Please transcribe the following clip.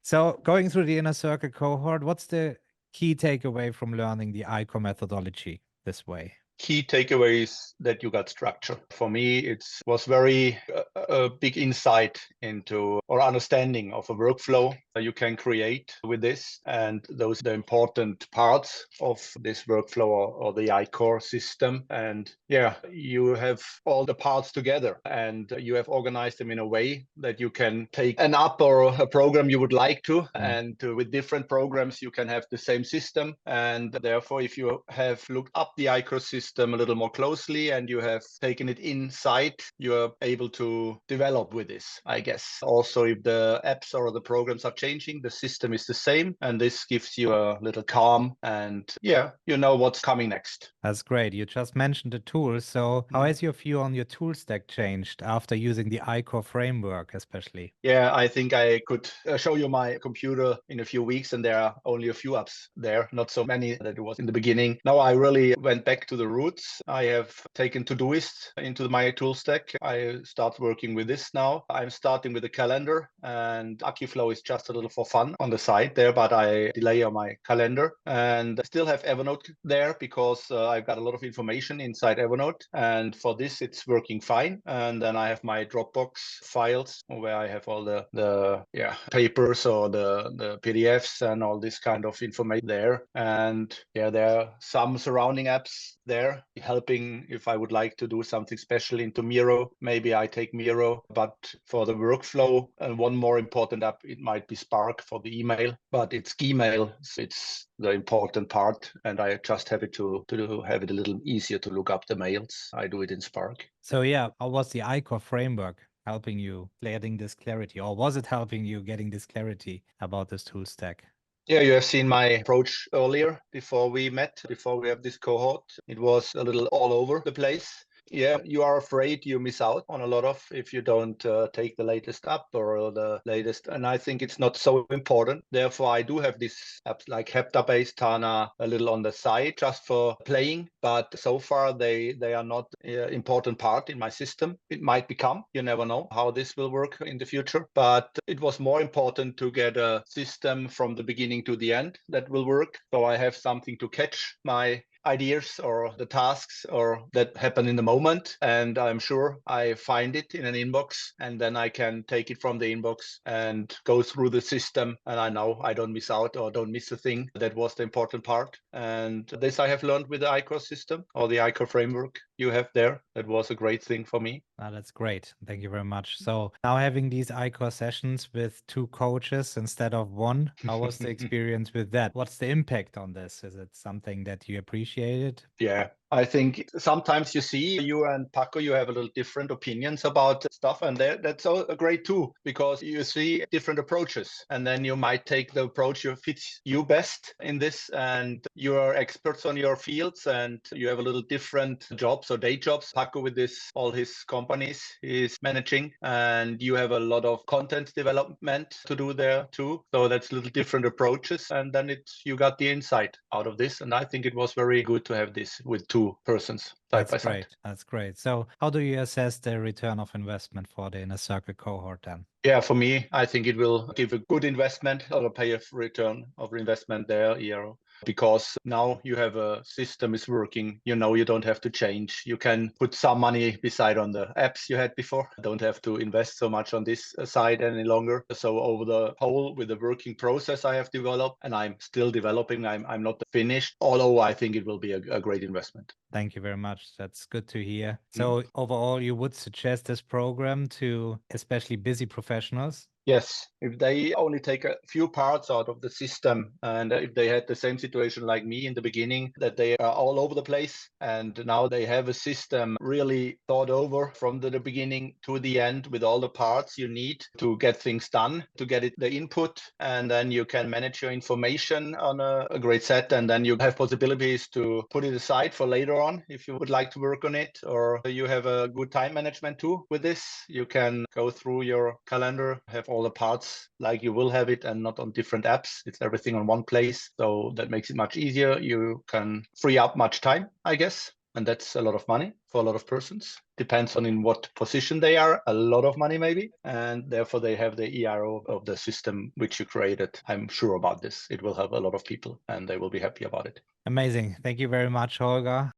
So going through the inner circle cohort, what's the key takeaway from learning the ICOR methodology this way? Key takeaways that you got structure. For me, it was very a big insight into or understanding of a workflow you can create with this. And those are the important parts of this workflow or the ICOR system. And yeah, you have all the parts together and you have organized them in a way that you can take an app or a program you would like to. And with different programs, you can have the same system. And therefore, if you have looked up the ICOR system a little more closely and you have taken it inside, you are able to develop with this, I guess. Also, if the apps or the programs are changing, the system is the same. And this gives you a little calm and yeah, you know what's coming next. That's great. You just mentioned the tools. So how has your view on your tool stack changed after using the ICOR framework, especially? Yeah, I think I could show you my computer in a few weeks, and there are only a few apps there, not so many that it was in the beginning. Now I really went back to the roots. I have taken Todoist into my tool stack. I start working with this now. I'm starting with a calendar, and Akiflow is just a little for fun on the side there, but I delay on my calendar and still have Evernote there because I've got a lot of information inside Evernote. And for this, it's working fine. And then I have my Dropbox files where I have all the papers or the PDFs and all this kind of information there. And yeah, there are some surrounding apps there helping if I would like to do something special into Miro. Maybe I take Miro, but for the workflow and one more important app, it might be Spark for the email, but it's Gmail. It's the important part, and I just have it to have it a little easier to look up the mails. I do it in Spark. So yeah, how was the ICOR framework helping you getting this clarity, or was it helping you getting this clarity about this tool stack? Yeah, you have seen my approach earlier before we met, before we have this cohort. It was a little all over the place. Yeah, you are afraid you miss out on a lot of if you don't take the latest app or the latest. And I think it's not so important. Therefore, I do have these apps like Heptabase, Tana a little on the side just for playing. But so far, they are not an important part in my system. It might become. You never know how this will work in the future. But it was more important to get a system from the beginning to the end that will work. So I have something to catch my ideas or the tasks or that happen in the moment, and I'm sure I find it in an inbox, and then I can take it from the inbox and go through the system, and I know I don't miss out or don't miss a thing. That was the important part, and this I have learned with the ICOR system or the ICOR framework you have there. That was a great thing for me. That's great. Thank you very much. So now having these ICOR sessions with 2 coaches instead of 1, how was the experience with that? What's the impact on this? Is it something that you appreciated? Yeah, I think sometimes you see you and Paco, you have a little different opinions about stuff, and that's a great too, because you see different approaches, and then you might take the approach that fits you best in this, and you are experts on your fields, and you have a little different jobs or day jobs. Paco with all his companies is managing, and you have a lot of content development to do there too. So that's little different approaches, and then you got the insight out of this, and I think it was very good to have this with 2 persons side by side. That's great. So how do you assess the return of investment for the inner circle cohort then? Yeah, for me, I think it will give a good investment or pay a return of investment there, because now you have a system is working. You know, you don't have to change. You can put some money beside on the apps you had before. Don't have to invest so much on this side any longer. So over the whole with the working process I have developed, and I'm still developing. I'm not finished. Although I think it will be a great investment. Thank you very much. That's good to hear. So overall, you would suggest this program to especially busy professionals? Yes, if they only take a few parts out of the system, and if they had the same situation like me in the beginning, that they are all over the place, and now they have a system really thought over from the beginning to the end with all the parts you need to get things done, to get the input, and then you can manage your information on a great set, and then you have possibilities to put it aside for later on if you would like to work on it, or you have a good time management too with this. You can go through your calendar, have all the parts like you will have it and not on different apps. It's everything on one place. So that makes it much easier. You can free up much time, I guess. And that's a lot of money for a lot of persons. Depends on in what position they are, a lot of money maybe. And therefore they have the ERO of the system which you created. I'm sure about this. It will help a lot of people and they will be happy about it. Amazing. Thank you very much, Holger.